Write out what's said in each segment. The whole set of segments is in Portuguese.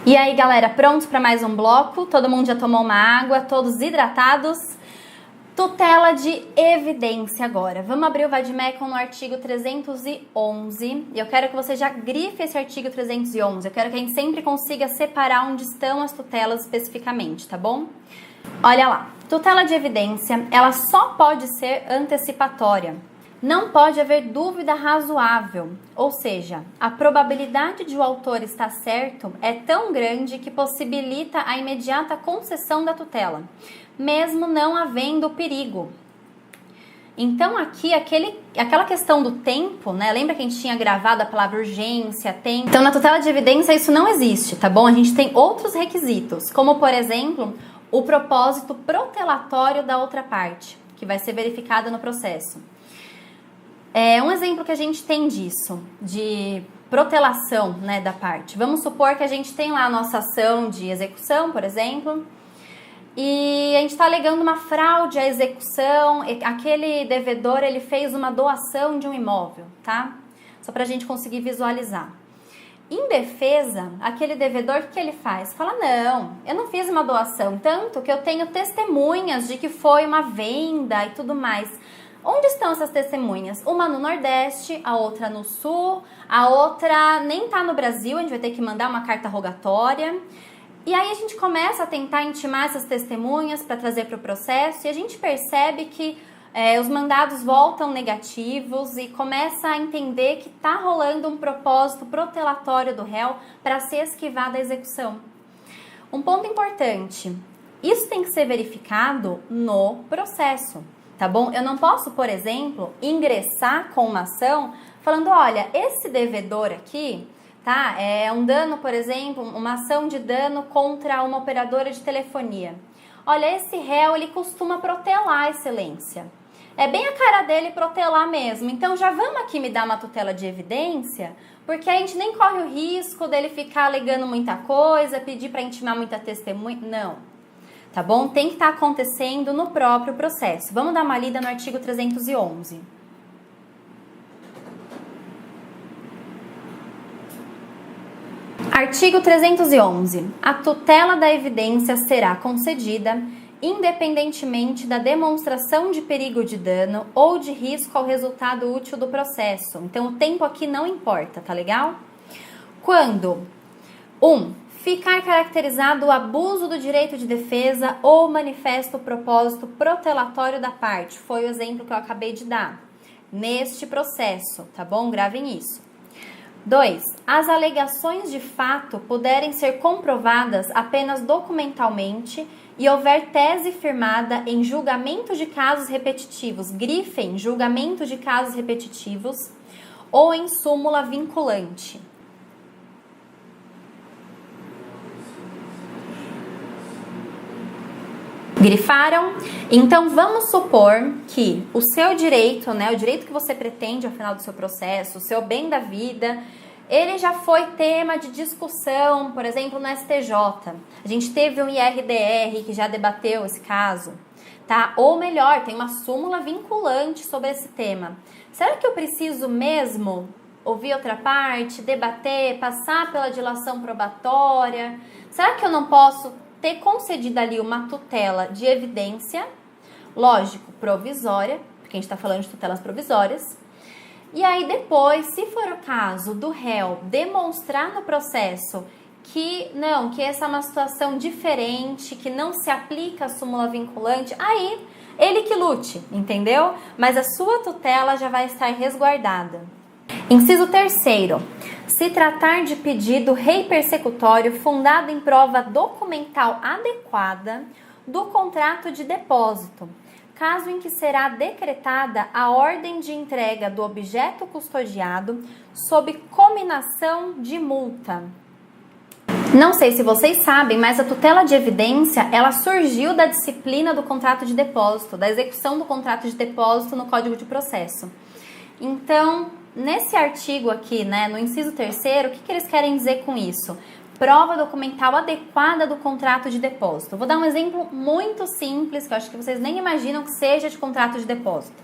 E aí, galera, prontos para mais um bloco? Todo mundo já tomou uma água, todos hidratados? Tutela de evidência agora. Vamos abrir o Vademecum no artigo 311. E eu quero que você já grife esse artigo 311. Eu quero que a gente sempre consiga separar onde estão as tutelas especificamente, tá bom? Olha lá. Tutela de evidência, ela só pode ser antecipatória. Não pode haver dúvida razoável, ou seja, a probabilidade de o autor estar certo é tão grande que possibilita a imediata concessão da tutela, mesmo não havendo perigo. Então aqui, aquela questão do tempo, né? Lembra que a gente tinha gravado a palavra urgência, tempo? Então na tutela de evidência isso não existe, tá bom? A gente tem outros requisitos, como por exemplo, o propósito protelatório da outra parte, que vai ser verificado no processo. Um exemplo que a gente tem disso, de protelação, né, da parte. Vamos supor que a gente tem lá a nossa ação de execução, por exemplo, e a gente está alegando uma fraude à execução, aquele devedor ele fez uma doação de um imóvel, tá? Só para a gente conseguir visualizar. Em defesa, aquele devedor, o que ele faz? Fala, não, eu não fiz uma doação, tanto que eu tenho testemunhas de que foi uma venda e tudo mais. Onde estão essas testemunhas? Uma no Nordeste, a outra no Sul, a outra nem tá no Brasil, a gente vai ter que mandar uma carta rogatória. E aí a gente começa a tentar intimar essas testemunhas para trazer para o processo e a gente percebe que os mandados voltam negativos e começa a entender que tá rolando um propósito protelatório do réu para ser esquivada a execução. Um ponto importante, isso tem que ser verificado no processo. Tá bom? Eu não posso, por exemplo, ingressar com uma ação falando, olha, esse devedor aqui, tá? É um dano, por exemplo, uma ação de dano contra uma operadora de telefonia. Olha, esse réu, ele costuma protelar a excelência. É bem a cara dele protelar mesmo. Então, já vamos aqui me dar uma tutela de evidência, porque a gente nem corre o risco dele ficar alegando muita coisa, pedir para intimar muita testemunha. Não. Tá bom? Tem que estar acontecendo no próprio processo. Vamos dar uma lida no artigo 311. Artigo 311. A tutela da evidência será concedida independentemente da demonstração de perigo de dano ou de risco ao resultado útil do processo. Então, o tempo aqui não importa, tá legal? Quando 1. Ficar caracterizado o abuso do direito de defesa ou manifesto propósito protelatório da parte. Foi o exemplo que eu acabei de dar. Neste processo, tá bom? Gravem isso. 2. As alegações de fato puderem ser comprovadas apenas documentalmente e houver tese firmada em julgamento de casos repetitivos. Grifem julgamento de casos repetitivos ou em súmula vinculante. Grifaram? Então, vamos supor que o seu direito, né, o direito que você pretende ao final do seu processo, o seu bem da vida, ele já foi tema de discussão, por exemplo, no STJ. A gente teve um IRDR que já debateu esse caso, tá? Ou melhor, tem uma súmula vinculante sobre esse tema. Será que eu preciso mesmo ouvir outra parte, debater, passar pela dilação probatória? Será que eu não posso ter concedido ali uma tutela de evidência, lógico, provisória, porque a gente está falando de tutelas provisórias, e aí depois, se for o caso do réu demonstrar no processo que não, que essa é uma situação diferente, que não se aplica a súmula vinculante, aí ele que lute, entendeu? Mas a sua tutela já vai estar resguardada. Inciso 3º. Se tratar de pedido rei persecutório fundado em prova documental adequada do contrato de depósito, caso em que será decretada a ordem de entrega do objeto custodiado sob cominação de multa. Não sei se vocês sabem, mas a tutela de evidência, ela surgiu da disciplina do contrato de depósito, da execução do contrato de depósito no Código de Processo. Então, nesse artigo aqui, né, no inciso 3º, o que eles querem dizer com isso? Prova documental adequada do contrato de depósito. Vou dar um exemplo muito simples, que eu acho que vocês nem imaginam que seja de contrato de depósito.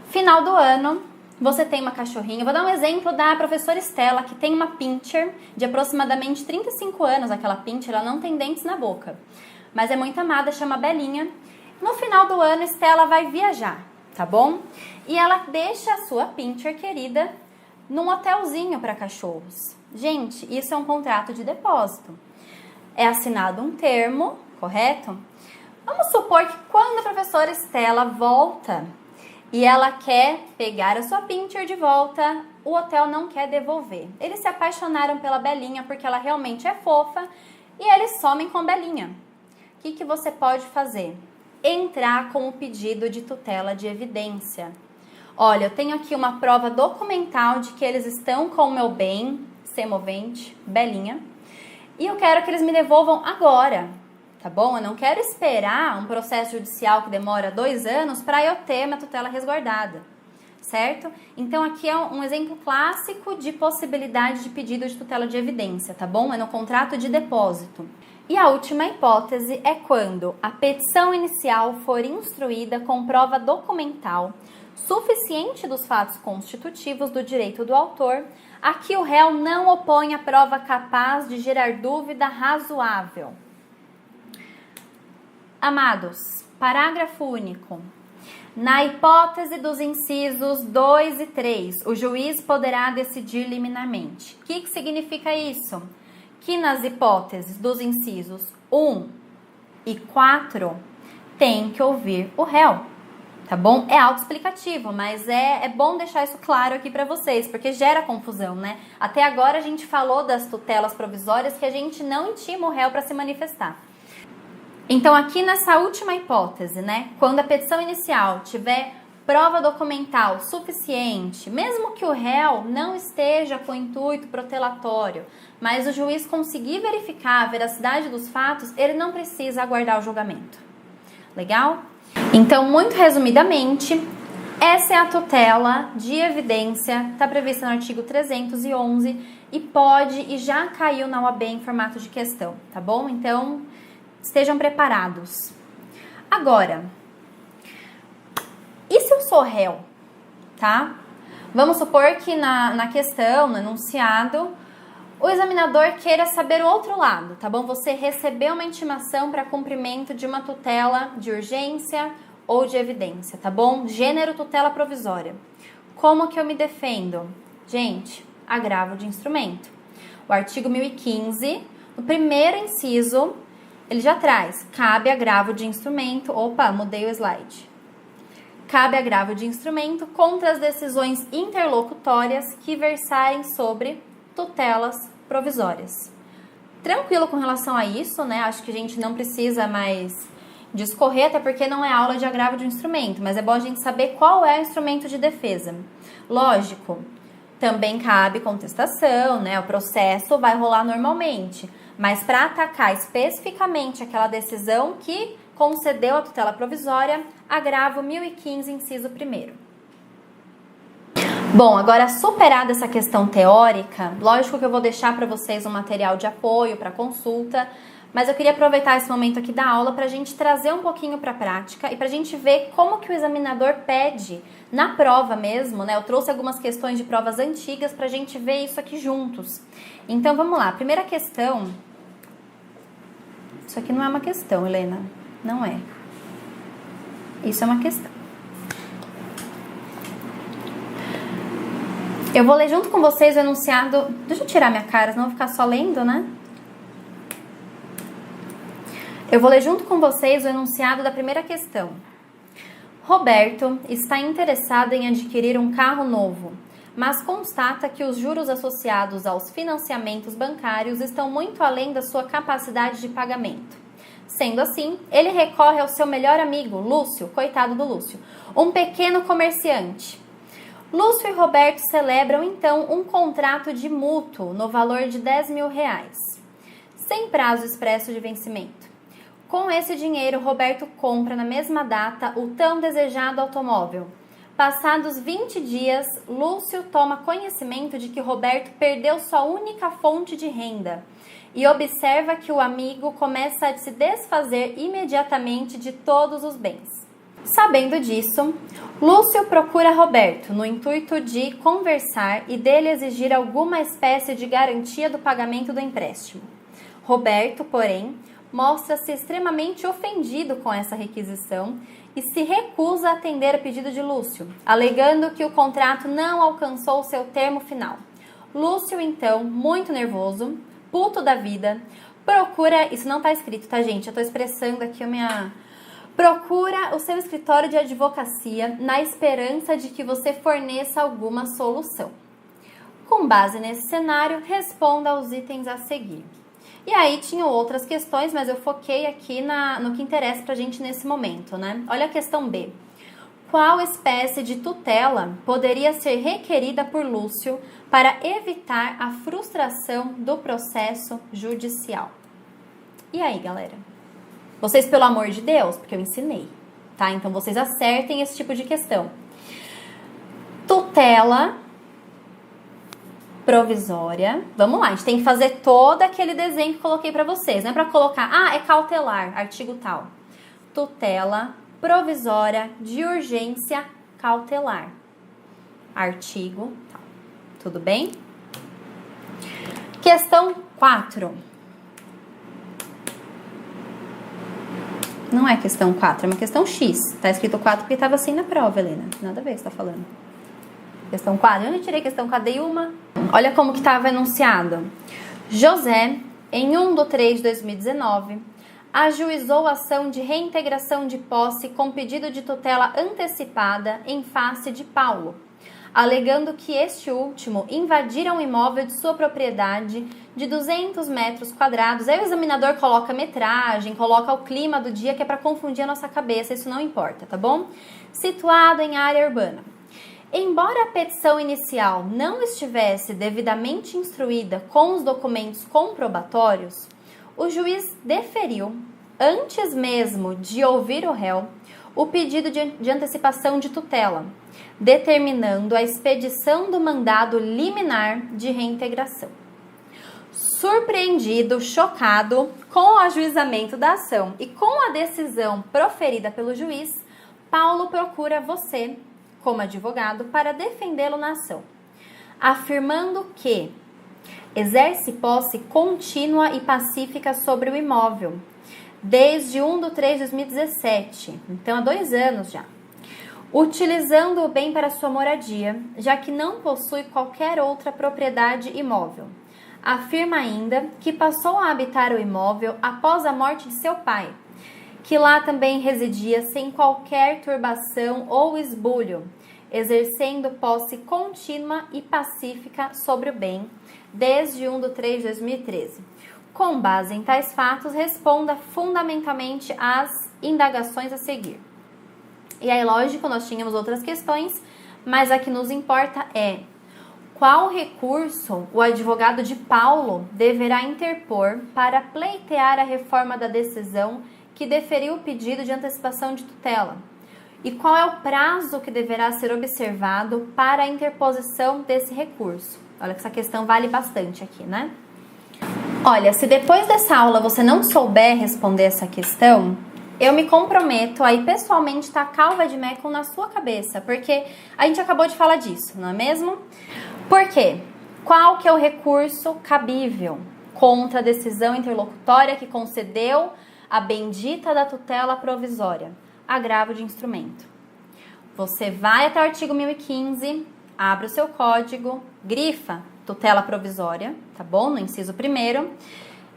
Final do ano, você tem uma cachorrinha. Eu vou dar um exemplo da professora Estela, que tem uma pincher de aproximadamente 35 anos. Aquela pincher, ela não tem dentes na boca, mas é muito amada, chama Belinha. No final do ano, Estela vai viajar, tá bom? E ela deixa a sua pincher querida num hotelzinho para cachorros. Gente, isso é um contrato de depósito. É assinado um termo, correto? Vamos supor que quando a professora Estela volta e ela quer pegar a sua pincher de volta, o hotel não quer devolver. Eles se apaixonaram pela Belinha porque ela realmente é fofa e eles somem com Belinha. O que você pode fazer? Entrar com o pedido de tutela de evidência. Olha, eu tenho aqui uma prova documental de que eles estão com o meu bem, semovente, Belinha, e eu quero que eles me devolvam agora, tá bom? Eu não quero esperar um processo judicial que demora 2 anos para eu ter minha tutela resguardada, certo? Então aqui é um exemplo clássico de possibilidade de pedido de tutela de evidência, tá bom? É no contrato de depósito. E a última hipótese é quando a petição inicial for instruída com prova documental suficiente dos fatos constitutivos do direito do autor, a que o réu não opõe a prova capaz de gerar dúvida razoável. Amados, parágrafo único. Na hipótese dos incisos 2 e 3, o juiz poderá decidir liminarmente. O que significa isso? Que nas hipóteses dos incisos 1 e 4 tem que ouvir o réu, tá bom? É autoexplicativo, mas é bom deixar isso claro aqui para vocês, porque gera confusão, né? Até agora a gente falou das tutelas provisórias que a gente não intima o réu para se manifestar. Então aqui nessa última hipótese, né, quando a petição inicial tiver prova documental suficiente, mesmo que o réu não esteja com intuito protelatório, mas o juiz conseguir verificar a veracidade dos fatos, ele não precisa aguardar o julgamento. Legal? Então, muito resumidamente, essa é a tutela de evidência, está prevista no artigo 311 e pode e já caiu na OAB em formato de questão, tá bom? Então, estejam preparados. Agora, e se eu sou réu, tá? Vamos supor que na questão, no enunciado, o examinador queira saber o outro lado, tá bom? Você recebeu uma intimação para cumprimento de uma tutela de urgência ou de evidência, tá bom? Gênero tutela provisória. Como que eu me defendo? Gente, agravo de instrumento. O artigo 1015, no primeiro inciso, ele já traz, cabe agravo de instrumento. Opa, mudei o slide. Cabe agravo de instrumento contra as decisões interlocutórias que versarem sobre tutelas provisórias. Tranquilo com relação a isso, né? Acho que a gente não precisa mais discorrer, até porque não é aula de agravo de instrumento, mas é bom a gente saber qual é o instrumento de defesa. Lógico, também cabe contestação, né? O processo vai rolar normalmente, mas para atacar especificamente aquela decisão que concedeu a tutela provisória, agravo 1015, inciso 1º. Bom, agora superada essa questão teórica, lógico que eu vou deixar para vocês um material de apoio para consulta, mas eu queria aproveitar esse momento aqui da aula para a gente trazer um pouquinho para a prática e para a gente ver como que o examinador pede na prova mesmo, né? Eu trouxe algumas questões de provas antigas para a gente ver isso aqui juntos. Então vamos lá, primeira questão. Isso aqui não é uma questão, Helena. Não é. Isso é uma questão. Eu vou ler junto com vocês o enunciado. Deixa eu tirar minha cara, senão eu vou ficar só lendo, né? Eu vou ler junto com vocês o enunciado da primeira questão. Roberto está interessado em adquirir um carro novo, mas constata que os juros associados aos financiamentos bancários estão muito além da sua capacidade de pagamento. Sendo assim, ele recorre ao seu melhor amigo, Lúcio, coitado do Lúcio, um pequeno comerciante. Lúcio e Roberto celebram, então, um contrato de mútuo no valor de R$10.000, sem prazo expresso de vencimento. Com esse dinheiro, Roberto compra na mesma data o tão desejado automóvel. Passados 20 dias, Lúcio toma conhecimento de que Roberto perdeu sua única fonte de renda e observa que o amigo começa a se desfazer imediatamente de todos os bens. Sabendo disso, Lúcio procura Roberto no intuito de conversar e dele exigir alguma espécie de garantia do pagamento do empréstimo. Roberto, porém, mostra-se extremamente ofendido com essa requisição e se recusa a atender o pedido de Lúcio, alegando que o contrato não alcançou seu termo final. Lúcio, então, muito nervoso, puto da vida, procura... Isso não está escrito, tá, gente? Eu estou expressando aqui a minha... Procura o seu escritório de advocacia na esperança de que você forneça alguma solução. Com base nesse cenário, responda aos itens a seguir. E aí tinham outras questões, mas eu foquei aqui no que interessa pra gente nesse momento, né? Olha a questão B. Qual espécie de tutela poderia ser requerida por Lúcio para evitar a frustração do processo judicial? E aí, galera? Vocês, pelo amor de Deus, porque eu ensinei, tá? Então, vocês acertem esse tipo de questão. Tutela provisória. Vamos lá, a gente tem que fazer todo aquele desenho que coloquei pra vocês. Não é pra colocar, é cautelar, artigo tal. Tutela provisória de urgência cautelar. Artigo tal. Tudo bem? Questão 4. Não é questão 4, é uma questão X. Tá escrito 4 porque estava assim na prova, Helena. Nada a ver o que você tá falando. Questão 4. Eu não tirei questão 4, dei uma. Olha como que estava enunciado. José, em 1/3/2019, ajuizou ação de reintegração de posse com pedido de tutela antecipada em face de Paulo, alegando que este último invadira um imóvel de sua propriedade de 200 metros quadrados. Aí o examinador coloca metragem, coloca o clima do dia, que é para confundir a nossa cabeça, isso não importa, tá bom? Situado em área urbana. Embora a petição inicial não estivesse devidamente instruída com os documentos comprobatórios, o juiz deferiu, antes mesmo de ouvir o réu, o pedido de antecipação de tutela, determinando a expedição do mandado liminar de reintegração. Surpreendido, chocado com o ajuizamento da ação e com a decisão proferida pelo juiz, Paulo procura você, como advogado, para defendê-lo na ação, afirmando que exerce posse contínua e pacífica sobre o imóvel, desde 1/3/2017, então há 2 anos já, utilizando o bem para sua moradia, já que não possui qualquer outra propriedade imóvel. Afirma ainda que passou a habitar o imóvel após a morte de seu pai, que lá também residia sem qualquer turbação ou esbulho, exercendo posse contínua e pacífica sobre o bem, desde 1/3/2013. Com base em tais fatos, responda fundamentalmente às indagações a seguir. E aí, lógico, nós tínhamos outras questões, mas a que nos importa é: qual recurso o advogado de Paulo deverá interpor para pleitear a reforma da decisão que deferiu o pedido de antecipação de tutela? E qual é o prazo que deverá ser observado para a interposição desse recurso? Olha que essa questão vale bastante aqui, né? Olha, se depois dessa aula você não souber responder essa questão, eu me comprometo a ir pessoalmente tacar o vade-mecum na sua cabeça, porque a gente acabou de falar disso, não é mesmo? Por quê? Qual que é o recurso cabível contra a decisão interlocutória que concedeu a bendita da tutela provisória? Agravo de instrumento. Você vai até o artigo 1015, abre o seu código, grifa tutela provisória, tá bom? No inciso 1º.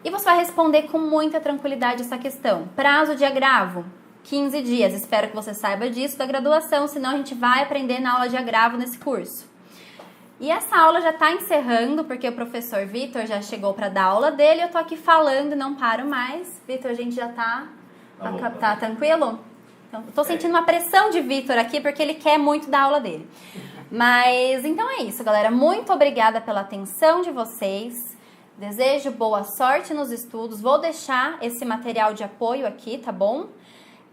E você vai responder com muita tranquilidade essa questão. Prazo de agravo, 15 dias. Espero que você saiba disso da graduação, senão a gente vai aprender na aula de agravo nesse curso. E essa aula já está encerrando, porque o professor Vitor já chegou para dar aula dele. Eu tô aqui falando e não paro mais. Vitor, a gente já tá tranquilo? Então, tô sentindo uma pressão de Vitor aqui, porque ele quer muito dar aula dele. Mas, então é isso, galera. Muito obrigada pela atenção de vocês. Desejo boa sorte nos estudos. Vou deixar esse material de apoio aqui, tá bom?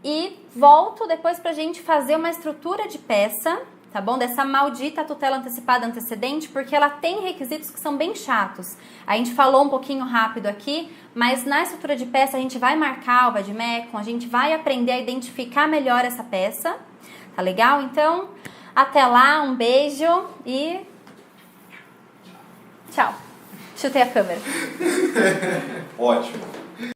E volto depois pra gente fazer uma estrutura de peça tá bom? Dessa maldita tutela antecipada antecedente, porque ela tem requisitos que são bem chatos. A gente falou um pouquinho rápido aqui, mas na estrutura de peça a gente vai marcar o vademecum, a gente vai aprender a identificar melhor essa peça, tá legal? Então, até lá, um beijo e tchau. Chutei a câmera. Ótimo.